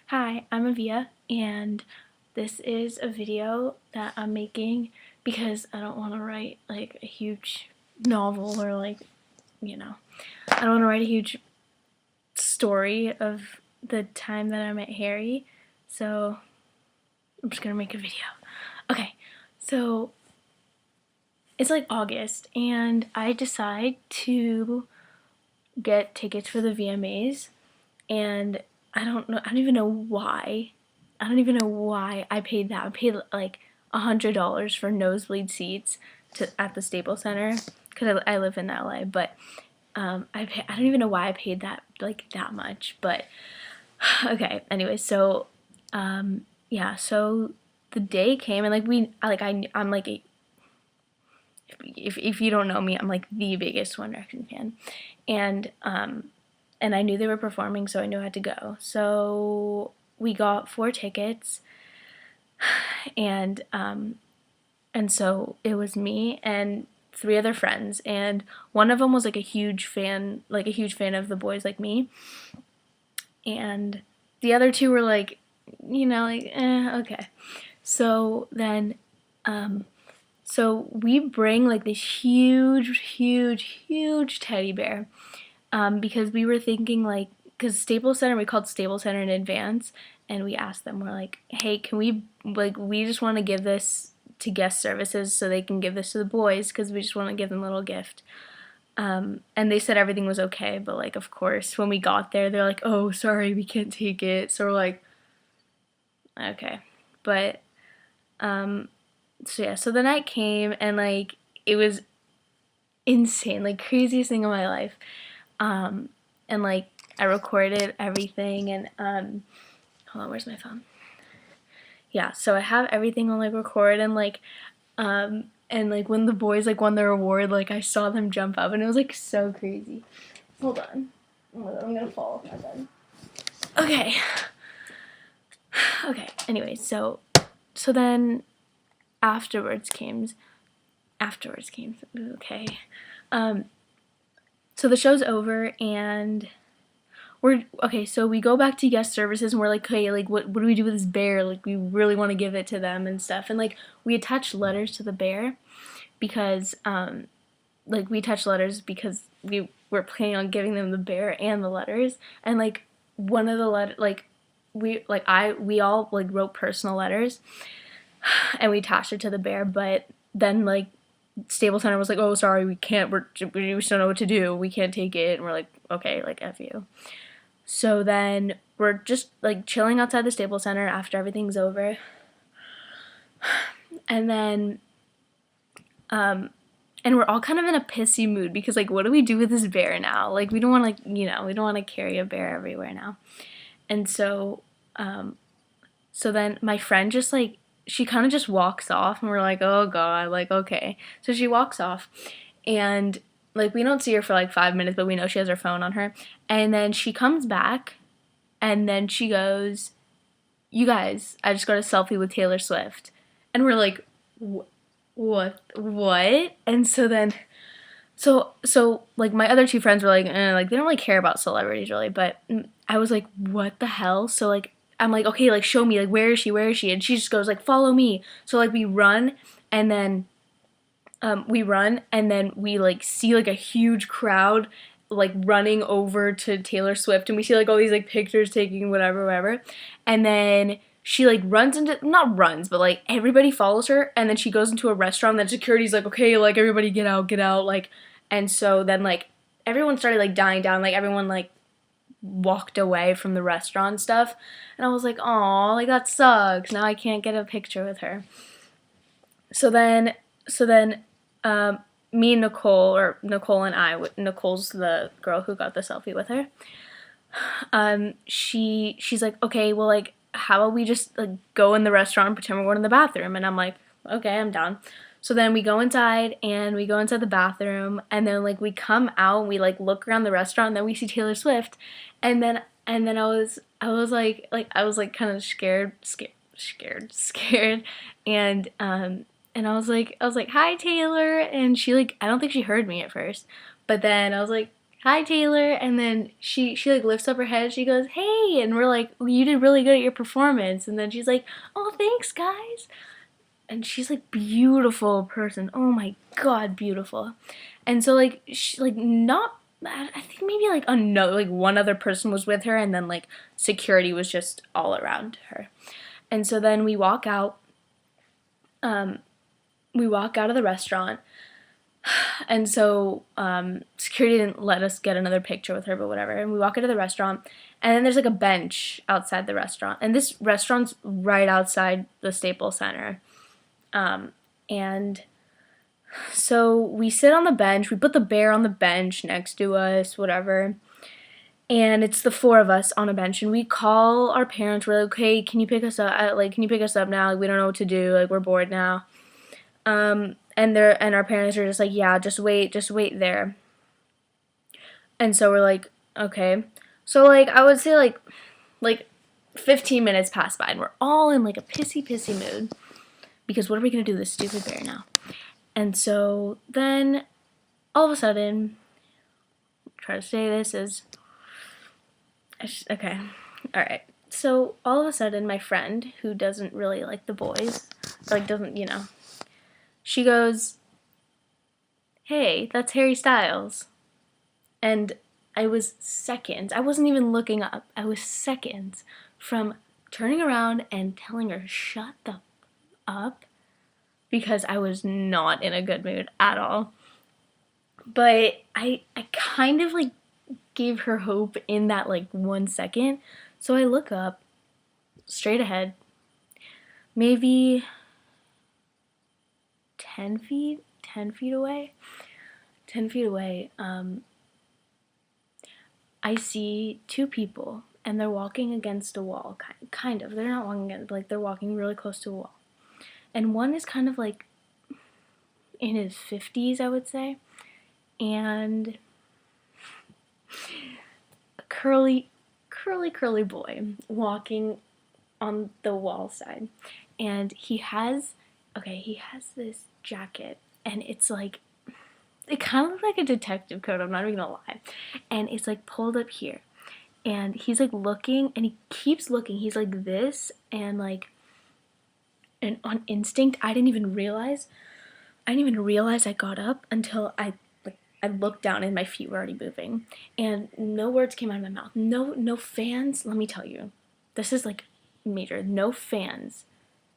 Hi, I'm Avia, and this is a video that I'm making because I don't want to write like a huge novel or I don't want to write a huge story of the time that I met Harry, so I'm just gonna make a video. Okay, so it's like August, and I decide to get tickets for the VMAs, and I don't even know why. I don't even know why I paid that. I paid like $100 for nosebleed seats at the Staples Center because I live in LA. But I don't even know why I paid that much. But okay, anyway, so yeah, so the day came and I'm like if you don't know me, I'm like the biggest One Direction fan, and I knew they were performing, so I knew I had to go. So we got 4 tickets, and so it was me and 3 other friends, and one of them was like a huge fan of the boys like me, and the other 2 were like, okay. So then, so we bring like this huge teddy bear, because we were thinking like, because Staples Center, we called Staples Center in advance, and we asked them, we're like, hey, can we just want to give this to guest services so they can give this to the boys because we just want to give them a little gift. And they said everything was okay, but like, of course, when we got there, they're like, oh, sorry, we can't take it. So we're like, okay. But, so yeah, so the night came, and like, it was insane, like, craziest thing of my life. And like, I recorded everything, and hold on, where's my phone? Yeah, so I have everything on like record, and like when the boys like won their award, like I saw them jump up, and it was like so crazy. Hold on, I'm gonna fall off my bed. Okay. Okay. Anyway, so then afterwards came. Okay. So the show's over, and so we go back to guest services, and we're like, okay, like what do we do with this bear? Like, we really want to give it to them and stuff. And like, we attached letters to the bear because we were planning on giving them the bear and the letters. And like, one of the we all like wrote personal letters, and we attached it to the bear. But then like, Stable Center was like, oh, sorry, we can't, we just don't know what to do, we can't take it. And we're like, okay, like, F you. So then we're just like chilling outside the Staples Center after everything's over. And then and we're all kind of in a pissy mood because like, what do we do with this bear now? Like, we don't want to, we don't want to carry a bear everywhere now. And so so then my friend just like, she kind of just walks off, and we're like, oh god, like, okay. So she walks off, and like, we don't see her for like 5 minutes, but we know she has her phone on her. And then she comes back, and then she goes, you guys, I just got a selfie with Taylor Swift. And we're like, what? And so then, so like, my other 2 friends were like, like, they don't really care about celebrities really. But I was like, what the hell? So like, I'm like, okay, like, show me, like, where is she? And she just goes like, follow me. So like, we run, and then we like see like a huge crowd like running over to Taylor Swift, and we see like all these like pictures taking whatever. And then she like runs into, not runs, but like everybody follows her, and then she goes into a restaurant, and then security's like, okay, like, everybody get out, like. And so then like, everyone started like dying down, like, everyone like walked away from the restaurant stuff. And I was like, oh, like, that sucks, now I can't get a picture with her. So then me and Nicole, or Nicole and I, Nicole's the girl who got the selfie with her, she's like, okay, well, like, how about we just like go in the restaurant and pretend we're going to the bathroom? And I'm like, okay, I'm down. So then we go inside, and we go inside the bathroom, and then like, we come out, and we like look around the restaurant, and then we see Taylor Swift. And then I was like I was like kind of scared. And I was like, hi, Taylor. And she like, I don't think she heard me at first, but then I was like, hi Taylor, and then she like lifts up her head, she goes, hey, and we're like, well, you did really good at your performance, and then she's like, oh, thanks guys. And she's like beautiful person, oh my god, beautiful. And so like she, like not, I think maybe like like one other person was with her, and then like security was just all around her. And so then we walk out of the restaurant. And so security didn't let us get another picture with her, but whatever. And we walk into the restaurant, and then there's like a bench outside the restaurant. And this restaurant's right outside the Staples Center. And so we sit on the bench. We put the bear on the bench next to us, whatever. And it's the four of us on a bench. And we call our parents. We're like, hey, can you pick us up? Like, can you pick us up now? Like, we don't know what to do. Like, we're bored now. And our parents are just like, yeah, just wait there. And so we're like, okay. So like I would say like 15 minutes pass by, and we're all in like a pissy mood because what are we gonna do with this stupid bear now? And so then all of a sudden, try to say this as okay, all right. So all of a sudden, my friend who doesn't really like the boys, like doesn't, she goes, hey, that's Harry Styles. And I was seconds, I wasn't even looking up, I was seconds from turning around and telling her, shut the up, because I was not in a good mood at all. But I kind of like gave her hope in that like 1 second. So I look up, straight ahead, maybe 10 feet away, I see two people, and they're walking against a wall, kind of. They're not walking against, like they're walking really close to a wall. And one is kind of like in his 50s, I would say, and a curly boy walking on the wall side. And he has this jacket, and it's like, it kind of looks like a detective coat, I'm not even gonna lie. And it's like pulled up here. And he's like looking, and he keeps looking. He's like this, and like, and on instinct, I didn't even realize I got up until I looked down and my feet were already moving. And no words came out of my mouth. No fans, let me tell you. This is like major. No fans.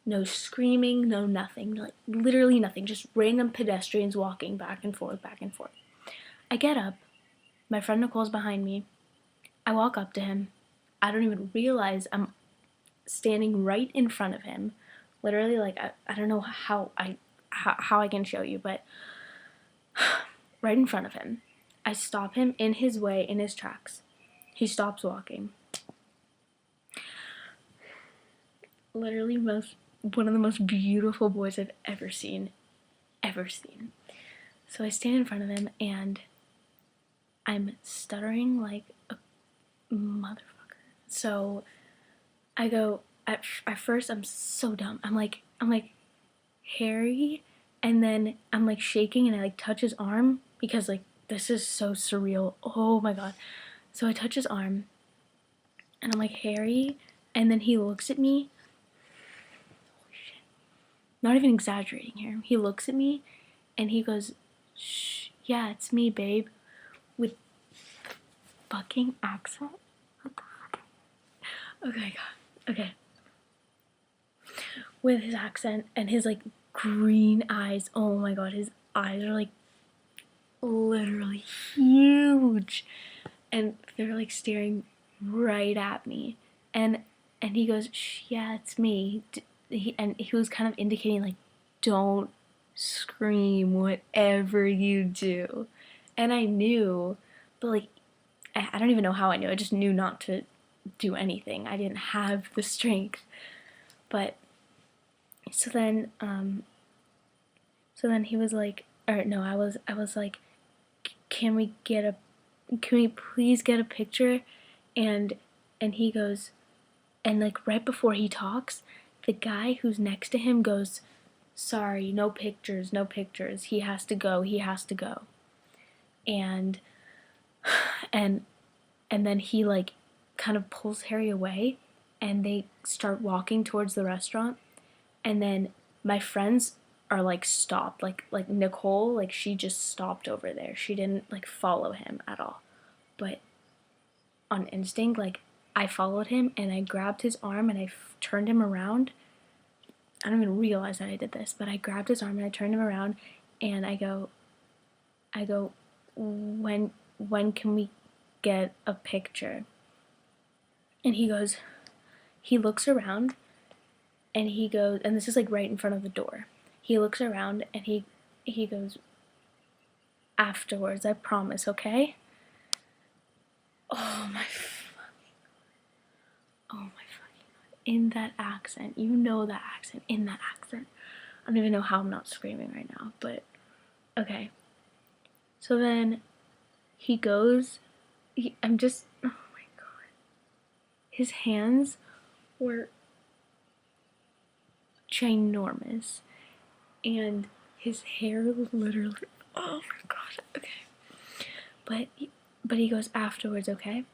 No screaming, no nothing, like literally nothing, just random pedestrians walking back and forth. I get up, my friend Nicole's behind me, I walk up to him, I don't even realize I'm standing right in front of him, literally like, I don't know how I can show you, but right in front of him. I stop him in his way, in his tracks. He stops walking. Literally one of the most beautiful boys I've ever seen. So I stand in front of him, and I'm stuttering like a motherfucker. So I go, at first I'm so dumb. I'm like, Harry, and then I'm like shaking, and I like touch his arm, because like this is so surreal. Oh my god. So I touch his arm, and I'm like, Harry, and then he looks at me. Not even exaggerating here. He looks at me, and he goes, shh, yeah, it's me, babe. With fucking accent? What the fuck? Okay, God. Okay. With his accent and his, like, green eyes. Oh my god, his eyes are, like, literally huge. And they're, like, staring right at me. And he goes, shh, yeah, it's me. He was kind of indicating, like, don't scream whatever you do. And I knew, but like, I don't even know how I knew. I just knew not to do anything. I didn't have the strength. But so then he was like, or no, I was like, can we please get a picture? And he goes, and like right before he talks, the guy who's next to him goes, sorry, no pictures, he has to go. And and then he like kind of pulls Harry away, and they start walking towards the restaurant, and then my friends are like stopped, like Nicole, like she just stopped over there. She didn't like follow him at all, but on instinct, like I followed him and I grabbed his arm and I turned him around. I don't even realize that I did this, but I grabbed his arm and I turned him around, and I go, when can we get a picture? And he looks around, and he goes, and this is like right in front of the door. He looks around and he goes, afterwards, I promise, okay? Oh my fucking God. In that accent, you know that accent, in that accent. I don't even know how I'm not screaming right now, but okay. So then he goes, oh my God. His hands were ginormous, and his hair was literally, oh my God, okay. But he goes, afterwards, okay?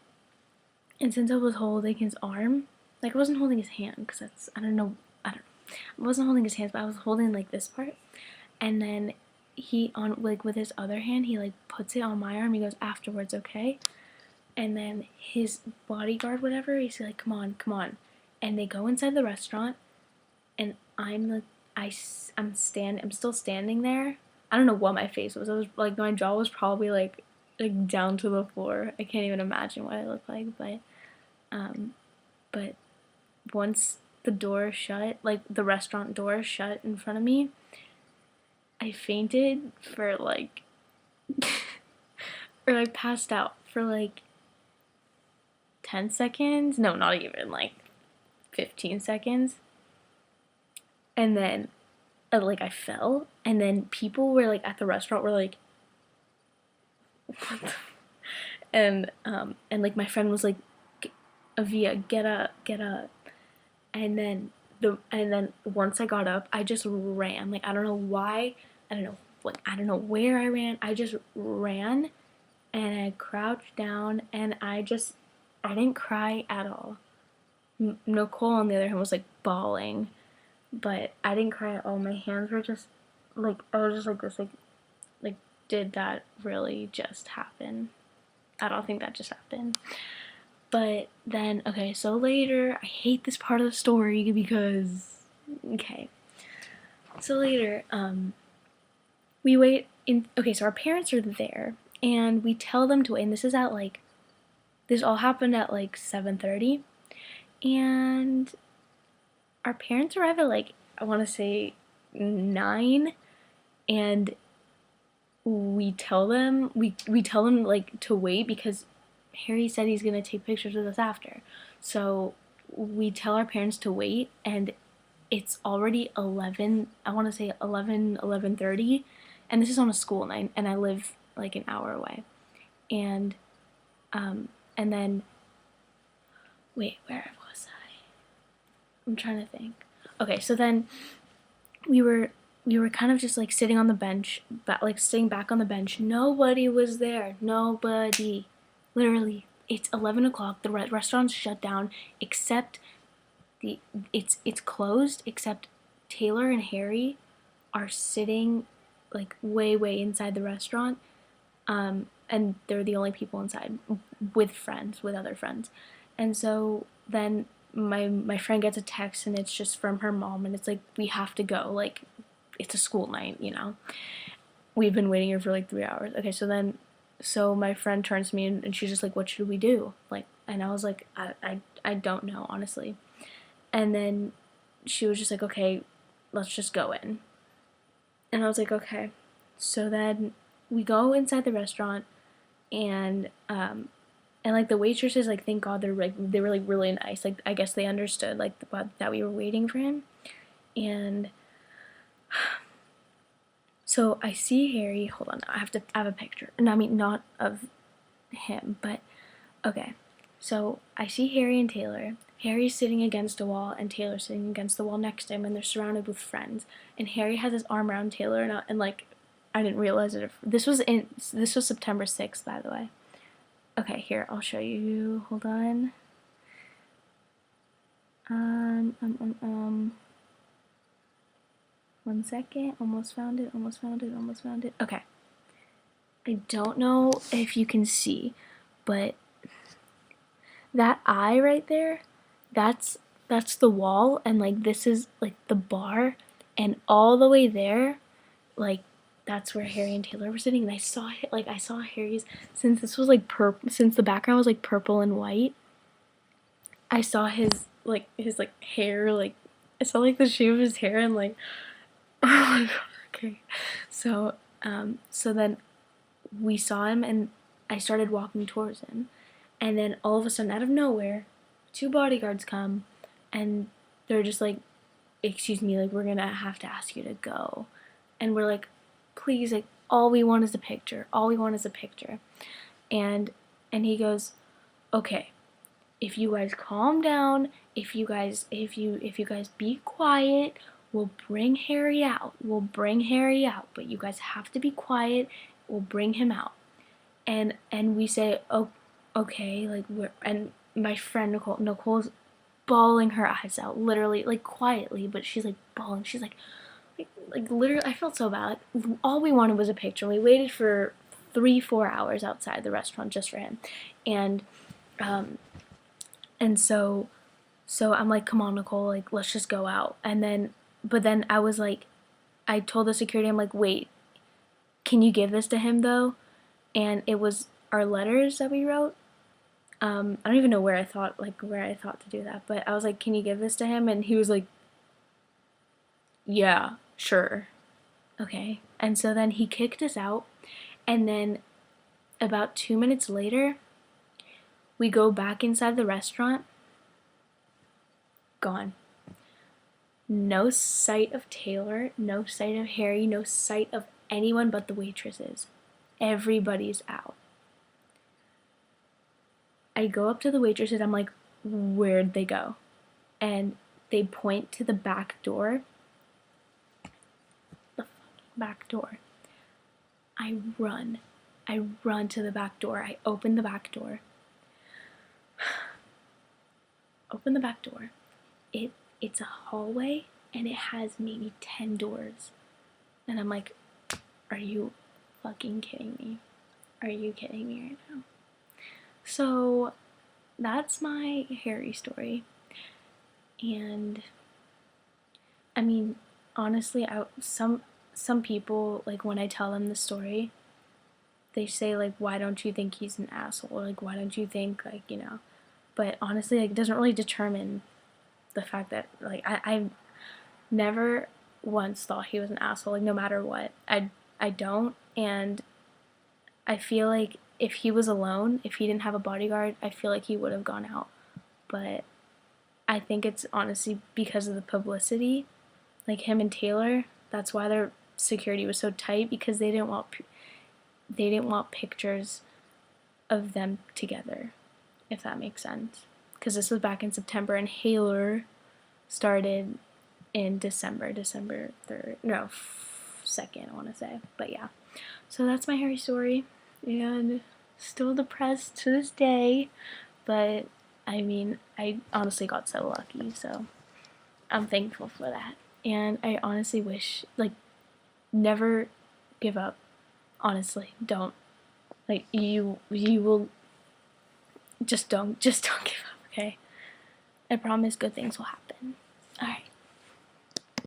And since I was holding his arm, like I wasn't holding his hand, because that's, I wasn't holding his hands, but I was holding like this part, and then he, on like with his other hand, he like puts it on my arm, he goes, afterwards, okay? And then his bodyguard, whatever, he's like, come on, and they go inside the restaurant, and I'm still standing there. I don't know what my face was. I was like, my jaw was probably like down to the floor. I can't even imagine what I looked like, but once the door shut, like the restaurant door shut in front of me, I fainted for like, or I passed out for like 10 seconds. No, not even, like 15 seconds. And then like I fell, and then people were like at the restaurant were like, what the? And like my friend was like, Avia, get up. And then once I got up, I just ran. Like I don't know why, I don't know where I ran. I just ran, and I crouched down, and I didn't cry at all. Nicole on the other hand was like bawling, but I didn't cry at all. My hands were just like, I was just like this, like did that really just happen? I don't think that just happened. But then, okay, so later, I hate this part of the story because, okay. So later, we wait in, okay, so our parents are there, and we tell them to wait, and this is at like, this all happened at like 7:30, and our parents arrive at like, I want to say 9, and we tell them like to wait because Harry said he's gonna take pictures with us after. So we tell our parents to wait, and it's already 11, I want to say 11:30, and this is on a school night, and I live like an hour away. And then, wait, where was I? I'm trying to think. Okay, so then we were kind of just like sitting on the bench, like sitting back on the bench. Nobody was there. Nobody. Literally, it's 11 o'clock. The restaurant's shut down, except it's closed. Except Taylor and Harry are sitting like way inside the restaurant, and they're the only people inside with other friends. And so then my friend gets a text, and it's just from her mom, and it's like, we have to go, like it's a school night, we've been waiting here for like 3 hours. Okay, so my friend turns to me, and she's just like, what should we do? Like, and I was like, I don't know, honestly. And then she was just like, okay, let's just go in. And I was like, okay. So then we go inside the restaurant, and like the waitresses, like, thank God, they were like really nice. Like, I guess they understood like that we were waiting for him. And so I see Harry. Hold on, I have a picture. No, I mean, not of him, but okay. So I see Harry and Taylor. Harry's sitting against a wall, and Taylor's sitting against the wall next to him, and they're surrounded with friends. And Harry has his arm around Taylor, and like, I didn't realize it. This was September 6th, by the way. Okay, here, I'll show you. Hold on. One second. Almost found it, almost found it, almost found it. Okay. I don't know if you can see, but that eye right there, that's the wall, and like this is like the bar, and all the way there, like that's where Harry and Taylor were sitting. And I saw Harry's, since this was like since the background was like purple and white, I saw his hair, like I saw like the shape of his hair, and like oh my god. Okay, so then we saw him, and I started walking towards him, and then all of a sudden, out of nowhere, two bodyguards come, and they're just like, excuse me, like, we're gonna have to ask you to go. And we're like, please, like, all we want is a picture. All we want is a picture. And he goes, okay, if you guys calm down, if you guys be quiet, we'll bring Harry out. We'll bring Harry out, but you guys have to be quiet. We'll bring him out. And we say, oh, okay, like, and my friend Nicole's bawling her eyes out, literally, like, quietly, but she's like bawling. She's like literally, I felt so bad. Like, all we wanted was a picture. We waited for 3-4 hours outside the restaurant just for him, and so I'm like, come on, Nicole, like, let's just go out. But then I was like, I told the security, I'm like, wait, can you give this to him though? And it was our letters that we wrote. I don't even know where I thought to do that, but I was like, can you give this to him? And he was like, yeah, sure. Okay. And so then he kicked us out, and then about 2 minutes later, we go back inside the restaurant. Gone. No sight of Taylor, no sight of Harry, no sight of anyone but the waitresses. Everybody's out. I go up to the waitresses, I'm like, where'd they go? And they point to the back door. The fucking back door. I run to the back door. I open the back door. Open the back door. It's a hallway, and it has maybe 10 doors. And I'm like, are you fucking kidding me? Are you kidding me right now? So that's my Harry story. And I mean, honestly, some people, like, when I tell them the story, they say, like, why don't you think he's an asshole? Or, like, why don't you think, like, you know? But honestly, like, it doesn't really determine the fact that, like, I never once thought he was an asshole, like, no matter what. I don't, and I feel like if he was alone, if he didn't have a bodyguard, I feel like he would have gone out. But I think it's honestly because of the publicity, like him and Taylor. That's why their security was so tight, because they didn't want pictures of them together, if that makes sense. Because this was back in September, and Taylor started in December 3rd, no, 2nd, I want to say. But yeah, so that's my Harry story, and still depressed to this day, but I mean, I honestly got so lucky, so I'm thankful for that. And I honestly wish, like, never give up. Honestly, don't. Like, you will, just don't give up, okay? I promise good things will happen.